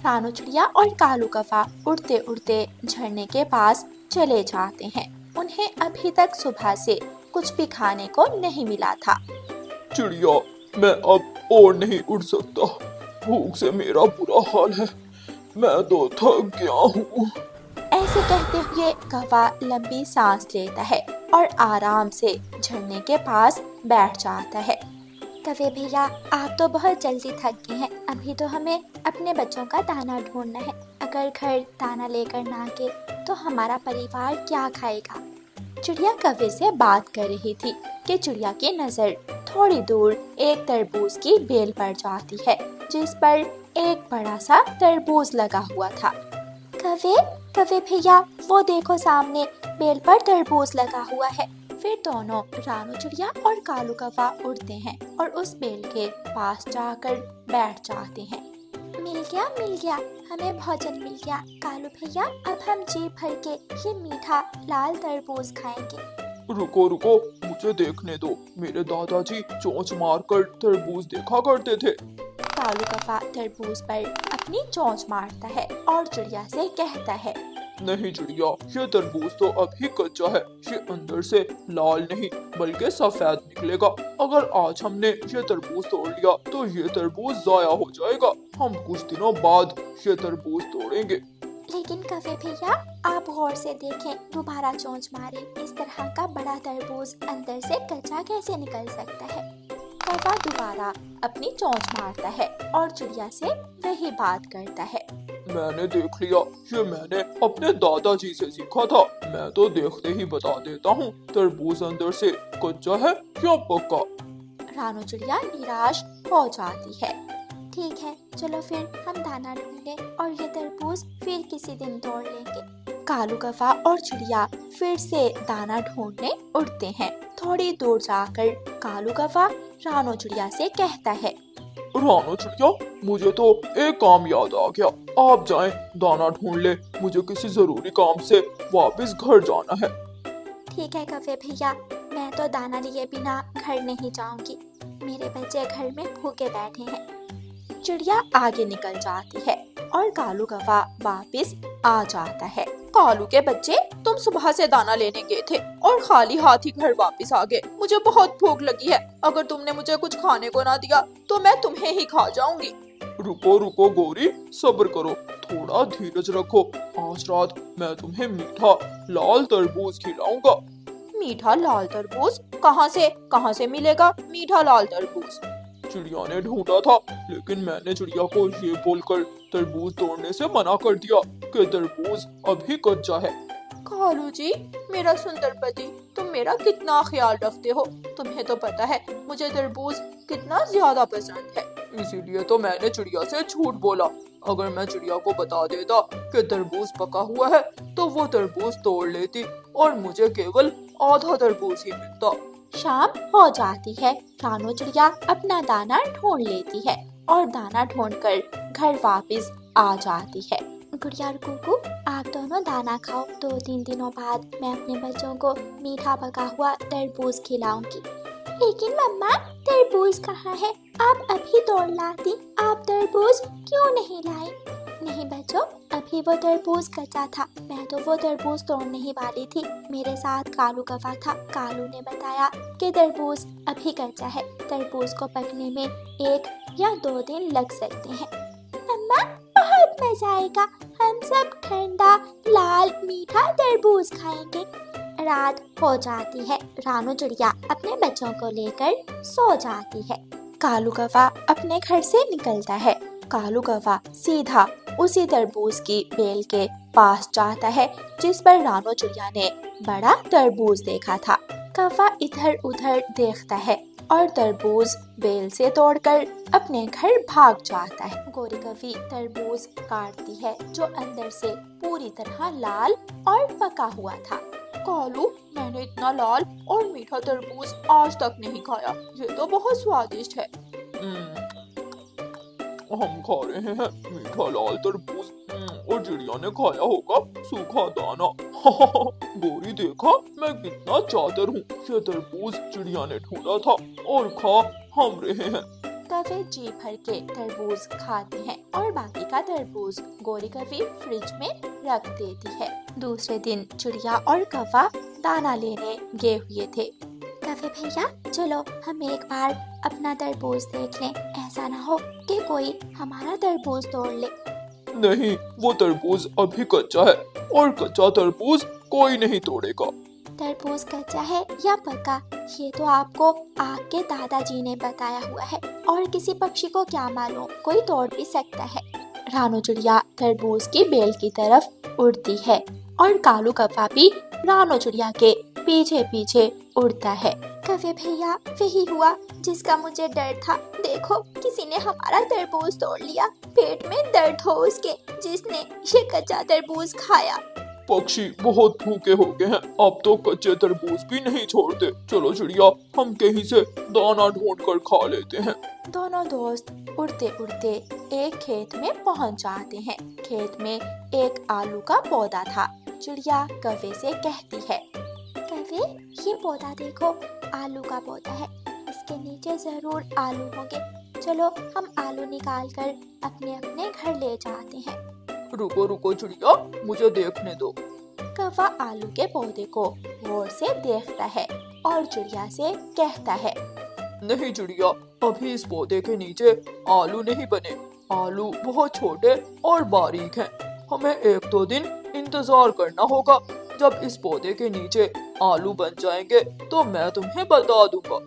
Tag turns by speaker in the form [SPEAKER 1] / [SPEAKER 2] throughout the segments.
[SPEAKER 1] रानू चिड़िया और कालू कौवा उड़ते उड़ते झरने के पास चले जाते हैं। उन्हें अभी तक सुबह से कुछ भी खाने को नहीं मिला था।
[SPEAKER 2] चिड़िया, मैं अब और नहीं उड़ सकता। भूख से मेरा बुरा हाल है। मैं तो थक गया हूँ।
[SPEAKER 1] ऐसे कहते हुए कौवा लंबी सांस लेता है और आराम से झरने के पास बैठ जाता है।
[SPEAKER 3] कौवे भैया, आप तो बहुत जल्दी थक गए हैं। अभी तो हमें अपने बच्चों का दाना ढूंढना है। अगर घर दाना लेकर ना आए तो हमारा परिवार क्या खाएगा?
[SPEAKER 1] चिड़िया कौवे से बात कर रही थी कि चिड़िया की नजर थोड़ी दूर एक तरबूज की बेल पर जाती है, जिस पर एक बड़ा सा तरबूज लगा हुआ था।
[SPEAKER 3] कौवे भैया, वो देखो सामने बेल पर तरबूज लगा हुआ है।
[SPEAKER 1] फिर दोनों रानू चिड़िया और कालू कौवा उड़ते हैं और उस बेल के पास जाकर बैठ जाते हैं।
[SPEAKER 3] मिल गया, हमें भोजन मिल गया। कालू भैया, अब हम जी भर के ये मीठा लाल तरबूज खाएंगे।
[SPEAKER 2] रुको रुको, मुझे देखने दो। मेरे दादाजी चोंच मारकर तरबूज देखा करते थे।
[SPEAKER 1] कालू कौवा तरबूज पर अपनी चोंच मारता है और चिड़िया से कहता है,
[SPEAKER 2] नहीं चिड़िया, ये तरबूज तो अभी कच्चा है। ये अंदर से लाल नहीं बल्कि सफेद निकलेगा। अगर आज हमने ये तरबूज तोड़ लिया तो ये तरबूज जाया हो जाएगा। हम कुछ दिनों बाद ये तरबूज तोड़ेंगे।
[SPEAKER 3] लेकिन कौवे भैया, आप गौर से देखें, दोबारा चोंच मारे। इस तरह का बड़ा तरबूज अंदर से कच्चा कैसे निकल सकता है?
[SPEAKER 1] कौवा दोबारा अपनी चोंच मारता है और चिड़िया से वही बात करता है।
[SPEAKER 2] मैंने देख लिया, ये मैंने अपने दादाजी से सीखा था। मैं तो देखते ही बता देता हूँ तरबूज अंदर से कच्चा है या पक्का।
[SPEAKER 1] रानू चिड़िया निराश हो जाती है।
[SPEAKER 3] ठीक है, चलो फिर हम दाना ढूंढे और ये तरबूज फिर किसी दिन तोड़ लेंगे।
[SPEAKER 1] कालू कौवा और चिड़िया फिर से दाना ढूंढने उड़ते हैं। थोड़ी दूर जाकर कालू कौवा रानू चिड़िया से कहता है,
[SPEAKER 2] रानू चिड़िया, मुझे तो एक काम याद आ गया। आप जाएं, दाना ढूंढ ले। मुझे किसी जरूरी काम से वापस घर जाना है।
[SPEAKER 3] ठीक है कौवे भैया, मैं तो दाना लिए बिना घर नहीं जाऊंगी। मेरे बच्चे घर में भूखे बैठे हैं।
[SPEAKER 1] चिड़िया आगे निकल जाती है और कालू कौवा वापस आ जाता है। कालू के बच्चे, तुम सुबह से दाना लेने गए थे और खाली हाथ ही घर वापस आ गए। मुझे बहुत भूख लगी है। अगर तुमने मुझे कुछ खाने को ना दिया तो मैं तुम्हें ही खा जाऊंगी।
[SPEAKER 2] रुको रुको गौरी, सब्र करो, थोड़ा धीरज रखो। आज रात मैं तुम्हें मीठा लाल तरबूज खिलाऊंगा।
[SPEAKER 1] मीठा लाल तरबूज? कहाँ से मिलेगा मीठा लाल तरबूज?
[SPEAKER 2] चिड़िया ने ढूंढा था, लेकिन मैंने चिड़िया को ये बोलकर तरबूज तोड़ने से मना कर दिया कि तरबूज अभी कच्चा है।
[SPEAKER 1] कालू जी, मेरा सुंदर पति, तुम मेरा कितना ख्याल रखते हो। तुम्हें तो पता है मुझे तरबूज कितना ज्यादा पसंद है।
[SPEAKER 2] इसीलिए तो मैंने चिड़िया से झूठ बोला। अगर मैं चिड़िया को बता देता कि तरबूज पका हुआ है तो वो तरबूज तोड़ लेती और मुझे केवल आधा तरबूज ही मिलता।
[SPEAKER 1] शाम हो जाती है। रानू चिड़िया अपना दाना ढूंढ लेती है और दाना ढूंढकर घर वापस आ जाती है।
[SPEAKER 3] गुड़िया और कुकू, आप दोनों दाना खाओ। 2-3 दिनों बाद मैं अपने बच्चों को मीठा पका हुआ तरबूज खिलाऊंगी। लेकिन मम्मा, तरबूज कहाँ है? आप अभी तोड़ लाती। आप तरबूज क्यों नहीं लाई? नहीं बच्चों, अभी वो तरबूज कच्चा था। मैं तो वो तरबूज तोड़ने ही वाली थी। मेरे साथ कालू कौवा था। कालू ने बताया कि तरबूज अभी कच्चा है। तरबूज को पकने में 1 या 2 दिन लग सकते हैं। मम्मा, बहुत मजा आएगा। हम सब ठंडा लाल मीठा तरबूज खाएंगे। रात हो जाती है। रानू चिड़िया अपने बच्चों को लेकर सो जाती है।
[SPEAKER 1] कालू कौवा अपने घर से निकलता है। कालू कौवा सीधा उसी तरबूज की बेल के पास जाता है जिस पर रानू चिड़िया ने बड़ा तरबूज देखा था। कौवा इधर उधर देखता है और तरबूज बेल से तोड़कर अपने घर भाग जाता है। गोरी कौवी तरबूज काटती है जो अंदर से पूरी तरह लाल और पका हुआ था। कालू, मैंने इतना लाल और मीठा तरबूज आज तक नहीं खाया। ये तो बहुत स्वादिष्ट है।
[SPEAKER 2] हम खा रहे हैं मीठा लाल तरबूज और चिड़िया ने खाया होगा सूखा दाना। गोरी, देखा मैं कितना चातर हूँ। ये तरबूज चिड़िया ने ढूंढा था और खा हम रहे हैं।
[SPEAKER 1] कौवे जी भर के तरबूज खाते हैं और बाकी का तरबूज गोरी कौवी फ्रिज में रख देती है। दूसरे दिन चिड़िया और कौवा दाना लेने गए हुए थे।
[SPEAKER 3] कौवे भैया चलो हम एक बार अपना तरबूज देख लें, ऐसा ना हो कि कोई हमारा तरबूज तोड़ ले।
[SPEAKER 2] नहीं, वो तरबूज अभी कच्चा है और कच्चा तरबूज कोई नहीं तोड़ेगा।
[SPEAKER 3] तरबूज कच्चा है या पका ये तो आपको आपके दादाजी ने बताया हुआ है, और किसी पक्षी को क्या मालूम, कोई तोड़ भी सकता है।
[SPEAKER 1] रानो चिड़िया तरबूज की बेल की तरफ उड़ती है और कालू कौवा भी रानो चिड़िया के पीछे पीछे उड़ता है।
[SPEAKER 3] कौवे भैया वही हुआ जिसका मुझे डर था। देखो किसी ने हमारा तरबूज तोड़ लिया, पेट में दर्द हो उसके जिसने ये कच्चा तरबूज खाया।
[SPEAKER 2] पक्षी बहुत भूखे हो गए हैं, अब तो कच्चे तरबूज भी नहीं छोड़ते। चलो चिड़िया, हम कहीं से दाना ढूंढ कर खा लेते हैं।
[SPEAKER 1] दोनों दोस्त उड़ते उड़ते एक खेत में पहुंच जाते हैं। खेत में एक आलू का पौधा था। चिड़िया कौवे से कहती है,
[SPEAKER 3] कौवे ये पौधा देखो, आलू का पौधा है, इसके नीचे जरूर आलू होंगे। चलो हम आलू निकाल कर अपने अपने घर ले जाते हैं।
[SPEAKER 2] रुको रुको चिड़िया, मुझे देखने दो।
[SPEAKER 1] कौवा आलू के पौधे को गौर से देखता है और चिड़िया से कहता है,
[SPEAKER 2] नहीं चिड़िया, अभी इस पौधे के नीचे आलू नहीं बने। आलू बहुत छोटे और बारीक हैं। हमें 1-2 दिन इंतजार करना होगा। जब इस पौधे के नीचे आलू बन जाएंगे तो मैं तुम्हें बता दूंगा।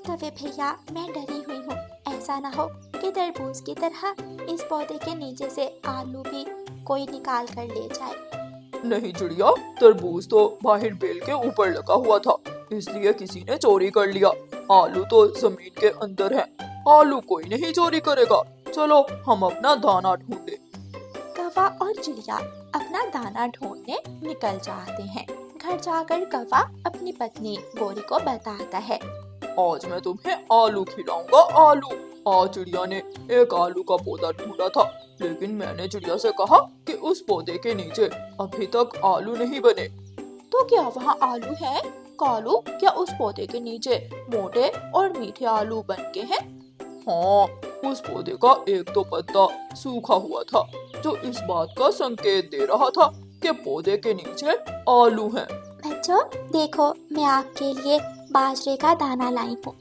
[SPEAKER 3] कौवे भैया मैं डरी हुई हूँ, ऐसा ना हो कि तरबूज की तरह इस पौधे के नीचे से आलू भी कोई निकाल कर ले जाए।
[SPEAKER 2] नहीं चिड़िया, तरबूज तो बाहर बेल के ऊपर लगा हुआ था, इसलिए किसी ने चोरी कर लिया। आलू तो जमीन के अंदर है, आलू कोई नहीं चोरी करेगा। चलो हम अपना दाना ढूंढे।
[SPEAKER 1] कौवा और चिड़िया अपना दाना ढूंढने निकल जाते हैं। घर जाकर कौवा अपनी पत्नी गोरी को बताता है,
[SPEAKER 2] आज मैं तुम्हें आलू खिलाऊंगा, आलू। आज चिड़िया ने एक आलू का पौधा ढूंढा था, लेकिन मैंने चिड़िया से कहा कि उस पौधे के नीचे अभी तक आलू नहीं बने।
[SPEAKER 1] तो क्या वहाँ आलू है? कालू, क्या उस पौधे के नीचे मोटे और मीठे आलू बन के हैं?
[SPEAKER 2] हाँ, उस पौधे का एक तो पत्ता सूखा हुआ था, जो इस बात का संकेत दे रहा था कि पौधे के नीचे आलू हैं।
[SPEAKER 3] बच्चों देखो, मैं आपके लिए बाजरे का दाना लाई हूँ।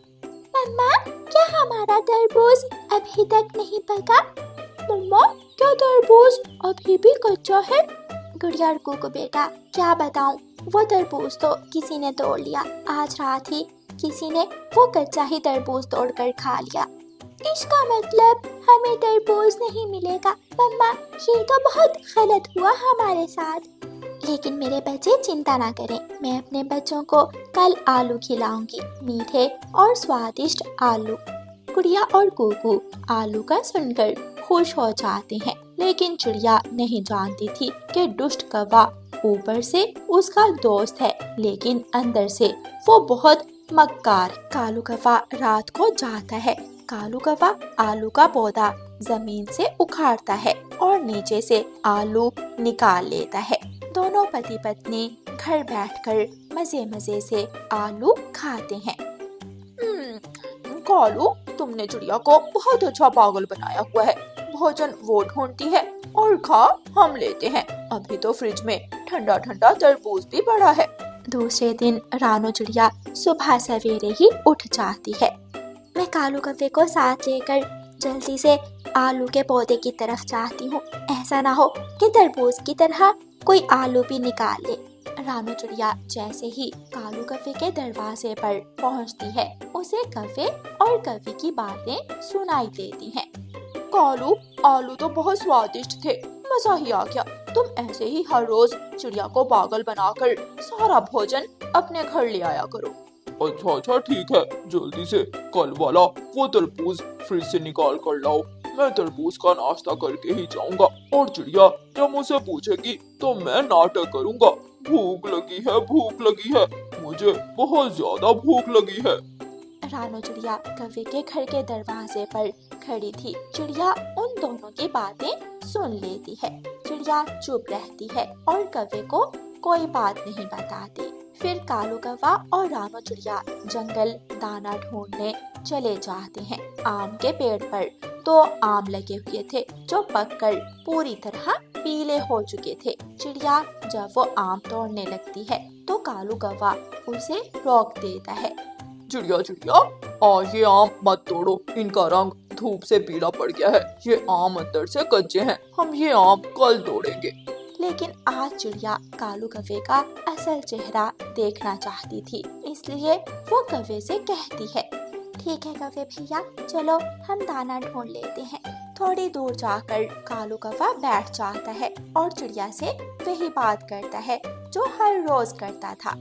[SPEAKER 3] मम्मा क्या हमारा तरबूज अभी तक नहीं पका?
[SPEAKER 1] मम्मा क्या तरबूज अभी भी कच्चा है?
[SPEAKER 3] गुड़िया और कुकू बेटा क्या बताऊं, वो तरबूज तो किसी ने तोड़ लिया। आज रात ही किसी ने वो कच्चा ही तरबूज तोड़कर खा लिया। इसका मतलब हमें तरबूज नहीं मिलेगा। मम्मा ये तो बहुत गलत हुआ हमारे साथ। लेकिन मेरे बच्चे चिंता ना करें, मैं अपने बच्चों को कल आलू खिलाऊंगी, मीठे और स्वादिष्ट आलू।
[SPEAKER 1] गुड़िया और कुकू आलू का सुनकर खुश हो जाते हैं, लेकिन चिड़िया नहीं जानती थी कि दुष्ट कौवा ऊपर से उसका दोस्त है, लेकिन अंदर से वो बहुत मक्कार। कालू कौवा रात को जाता है। कालू कौवा आलू का पौधा जमीन से उखाड़ता है और नीचे से आलू निकाल लेता है। दोनों पति पत्नी घर बैठकर मजे मजे से आलू खाते हैं। कालू, तुमने चिड़िया को बहुत अच्छा पागल बनाया हुआ है। भोजन वो ढूंढती है और खा हम लेते हैं। अभी तो फ्रिज में ठंडा ठंडा तरबूज भी पड़ा है। दूसरे दिन रानो चिड़िया सुबह सवेरे ही उठ जाती है।
[SPEAKER 3] मैं कालू कौवे को साथ लेकर जल्दी से आलू के पौधे की तरफ जाती हूँ, ऐसा ना हो कि तरबूज की तरह कोई आलू भी निकाल ले।
[SPEAKER 1] रानो चिड़िया जैसे ही कालू कौवे के दरवाजे पर पहुंचती है, उसे कौवे और कौवी की बातें सुनाई देती हैं। कालू, आलू तो बहुत स्वादिष्ट थे, मजा ही आ गया। तुम ऐसे ही हर रोज चिड़िया को पागल बनाकर सारा भोजन अपने घर ले आया करो।
[SPEAKER 2] अच्छा ठीक है, जल्दी से कल वाला वो तरबूज फ्रिज से निकाल कर लाओ। मैं तरबूज का नाश्ता करके ही जाऊंगा, और चिड़िया जब मुझसे पूछेगी तो मैं नाटक करूंगा। भूख लगी है, मुझे बहुत ज्यादा भूख लगी है।
[SPEAKER 1] रानो चिड़िया कौवे के घर के दरवाजे पर खड़ी थी। चिड़िया उन दोनों की बातें सुन लेती है। चिड़िया चुप रहती है और कौवे को कोई बात नहीं बताती। फिर कालू कौवा और रानो चिड़िया जंगल दाना ढूंढने चले जाते हैं। आम के पेड़ पर 2 आम लगे हुए थे जो पककर पूरी तरह पीले हो चुके थे। चिड़िया जब वो आम तोड़ने लगती है तो कालू कौवा उसे रोक देता है।
[SPEAKER 2] चिड़िया चिड़िया, आज ये आम मत तोड़ो, इनका रंग धूप से पीला पड़ गया है। ये आम अंदर से कच्चे हैं, हम ये आम कल तोड़ेंगे।
[SPEAKER 1] लेकिन आज चिड़िया कालू कौवे का असल चेहरा देखना चाहती थी, इसलिए वो कौवे से कहती है,
[SPEAKER 3] ठीक है कौवे भैया, चलो हम दाना ढूंढ लेते हैं।
[SPEAKER 1] थोड़ी दूर जाकर कालू कौवा बैठ जाता है और चिड़िया से वही बात करता है जो हर रोज करता था।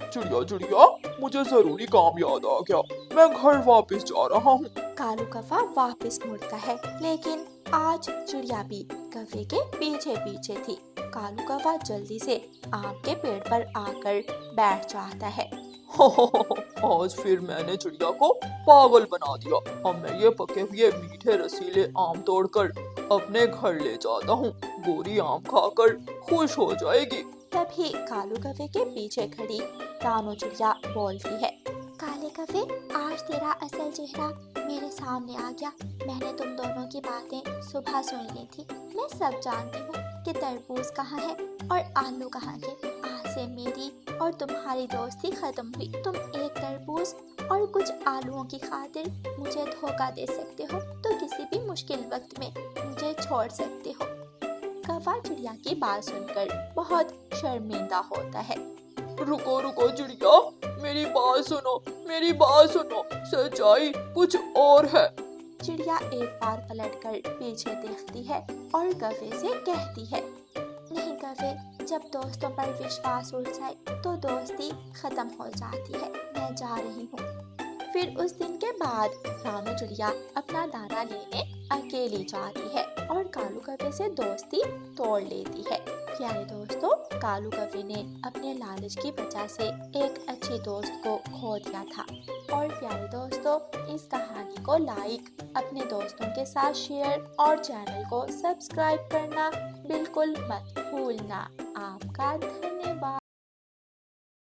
[SPEAKER 2] चिड़िया चिड़िया, मुझे जरूरी काम याद आ गया, मैं घर वापस जा रहा हूँ।
[SPEAKER 1] कालू कौवा वापस मुड़ता है, लेकिन आज चिड़िया भी कौवे के पीछे पीछे थी। कालू कौवा जल्दी से आम के पेड़ पर आकर बैठ जाता है।
[SPEAKER 2] आज फिर मैंने चिड़िया को पागल बना दिया। अब मैं ये पके हुए मीठे रसीले आम तोड़कर अपने घर ले जाता हूँ। गोरी आम खाकर खुश हो जाएगी।
[SPEAKER 1] तभी कालू कौवे के पीछे खड़ी रानो चिड़िया बोलती है,
[SPEAKER 3] काले कौवे, आज तेरा असल चेहरा मेरे सामने आ गया। मैंने तुम दोनों की बातें सुबह सुन ली थी। मैं सब जानती हूँ कि तरबूज कहाँ है और आलू कहाँ के। आज से मेरी और तुम्हारी दोस्ती खत्म हुई। तुम एक तरबूज और कुछ आलूओं की खातिर मुझे धोखा दे सकते हो तो किसी भी मुश्किल वक्त में मुझे छोड़ सकते हो।
[SPEAKER 1] कौवा चिड़िया की बात सुनकर बहुत शर्मिंदा होता है।
[SPEAKER 2] रुको रुको चिड़िया, मेरी बात सुनो, मेरी बात सुनो, सच्चाई कुछ और है।
[SPEAKER 1] चिड़िया एक बार पलटकर पीछे देखती है और कौवे से कहती है,
[SPEAKER 3] नहीं कौवे, जब दोस्तों पर विश्वास उठ जाए तो दोस्ती खत्म हो जाती है। मैं जा रही हूँ।
[SPEAKER 1] फिर उस दिन के बाद रानो चिड़िया अपना दाना लेने अकेली जाती है और कालू कौवे से दोस्ती तोड़ लेती है। प्यारे दोस्तों, कालू कौवे ने अपने लालच की वजह से एक अच्छी दोस्त को खो दिया था। और प्यारे दोस्तों, इस कहानी को लाइक, अपने दोस्तों के साथ शेयर और चैनल को सब्सक्राइब करना बिल्कुल मत भूलना। आपका धन्यवाद।